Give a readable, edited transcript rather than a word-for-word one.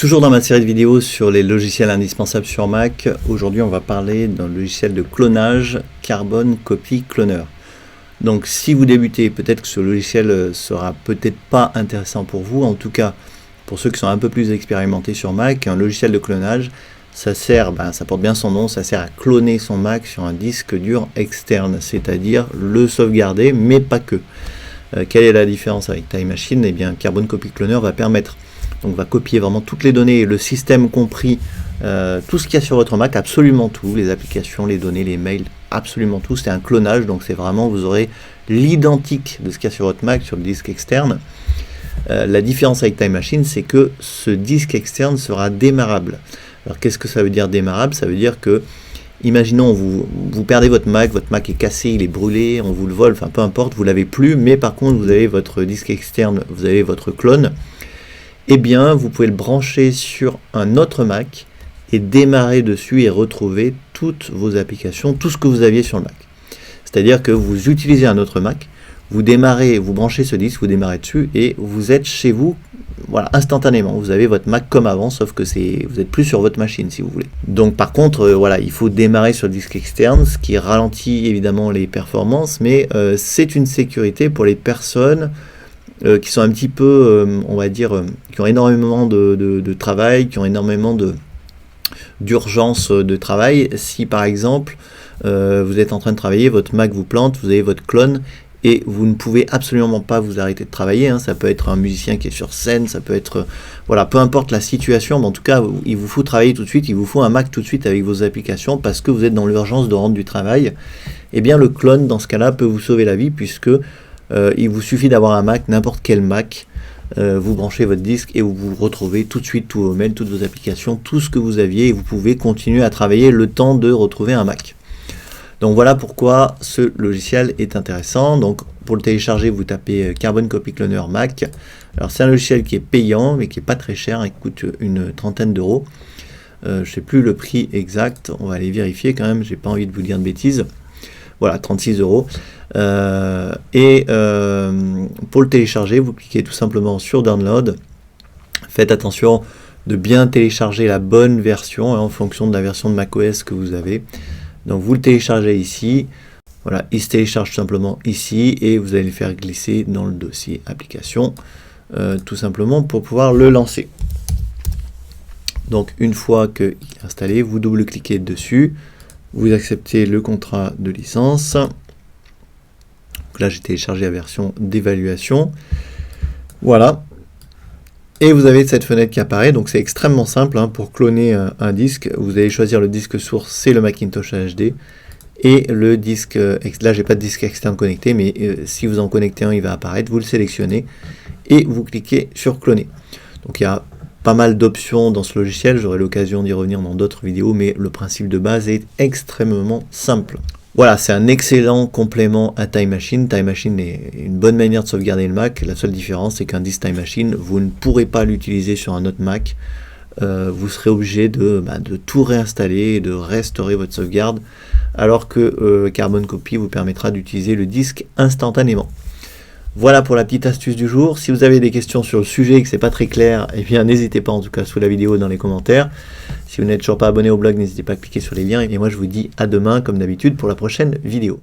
Toujours dans ma série de vidéos sur les logiciels indispensables sur Mac, aujourd'hui on va parler d'un logiciel de clonage Carbon Copy Cloner. Donc si vous débutez, peut-être que ce logiciel sera peut-être pas intéressant pour vous, en tout cas pour ceux qui sont un peu plus expérimentés sur Mac, un logiciel de clonage, ça sert, ça porte bien son nom, ça sert à cloner son Mac sur un disque dur externe, c'est-à-dire le sauvegarder, mais pas que. Quelle est la différence avec Time Machine? Eh bien, Carbon Copy Cloner va permettre, donc va copier vraiment toutes les données, le système compris, tout ce qu'il y a sur votre Mac, absolument tout, les applications, les données, les mails, absolument tout. C'est un clonage, donc c'est vraiment, vous aurez l'identique de ce qu'il y a sur votre Mac, sur le disque externe. La différence avec Time Machine, c'est que ce disque externe sera démarrable. Alors qu'est-ce que ça veut dire démarrable? Ça veut dire que, imaginons, vous perdez votre Mac est cassé, il est brûlé, on vous le vole, enfin peu importe, vous l'avez plus, mais par contre vous avez votre disque externe, vous avez votre clone, eh bien vous pouvez le brancher sur un autre Mac et démarrer dessus et retrouver toutes vos applications, tout ce que vous aviez sur le Mac. C'est-à-dire que vous utilisez un autre Mac, vous branchez ce disque, vous démarrez dessus et vous êtes chez vous, voilà, instantanément. Vous avez votre Mac comme avant, sauf que vous n'êtes plus sur votre machine si vous voulez. Donc par contre, voilà, il faut démarrer sur le disque externe, ce qui ralentit évidemment les performances, mais c'est une sécurité pour les personnes qui sont un petit peu, on va dire, qui ont énormément de travail, qui ont énormément d'urgence de travail. Si par exemple, vous êtes en train de travailler, votre Mac vous plante, vous avez votre clone, et vous ne pouvez absolument pas vous arrêter de travailler, hein. Ça peut être un musicien qui est sur scène, ça peut être, voilà, peu importe la situation, mais en tout cas, il vous faut travailler tout de suite, il vous faut un Mac tout de suite avec vos applications, parce que vous êtes dans l'urgence de rendre du travail. Eh bien, le clone, dans ce cas-là, peut vous sauver la vie, puisque il vous suffit d'avoir un Mac, n'importe quel Mac, vous branchez votre disque et vous retrouvez tout de suite tous vos mails, toutes vos applications, tout ce que vous aviez, et vous pouvez continuer à travailler le temps de retrouver un Mac. Donc voilà pourquoi ce logiciel est intéressant. Donc pour le télécharger, vous tapez Carbon Copy Cloner Mac. Alors c'est un logiciel qui est payant, mais qui n'est pas très cher, il coûte une trentaine d'euros. Je ne sais plus le prix exact, on va aller vérifier quand même, j'ai pas envie de vous dire de bêtises. Voilà, 36 euros. Pour le télécharger, vous cliquez tout simplement sur Download. Faites attention de bien télécharger la bonne version, hein, en fonction de la version de macOS que vous avez. Donc vous le téléchargez ici, voilà, il se télécharge simplement ici et vous allez le faire glisser dans le dossier application, tout simplement pour pouvoir le lancer. Donc une fois qu'il est installé, vous double-cliquez dessus, vous acceptez le contrat de licence. Donc là j'ai téléchargé la version d'évaluation, voilà. Et vous avez cette fenêtre qui apparaît, donc c'est extrêmement simple, hein, pour cloner un disque. Vous allez choisir le disque source, c'est le Macintosh HD. Et le disque, là j'ai pas de disque externe connecté, mais si vous en connectez un, il va apparaître. Vous le sélectionnez et vous cliquez sur cloner. Donc il y a pas mal d'options dans ce logiciel, j'aurai l'occasion d'y revenir dans d'autres vidéos, mais le principe de base est extrêmement simple. Voilà, c'est un excellent complément à Time Machine. Time Machine est une bonne manière de sauvegarder le Mac. La seule différence, c'est qu'un disque Time Machine, vous ne pourrez pas l'utiliser sur un autre Mac. Vous serez obligé de tout réinstaller et de restaurer votre sauvegarde, alors que Carbon Copy vous permettra d'utiliser le disque instantanément. Voilà pour la petite astuce du jour. Si vous avez des questions sur le sujet et que c'est pas très clair, eh bien n'hésitez pas en tout cas sous la vidéo dans les commentaires. Si vous n'êtes toujours pas abonné au blog, n'hésitez pas à cliquer sur les liens. Et moi je vous dis à demain comme d'habitude pour la prochaine vidéo.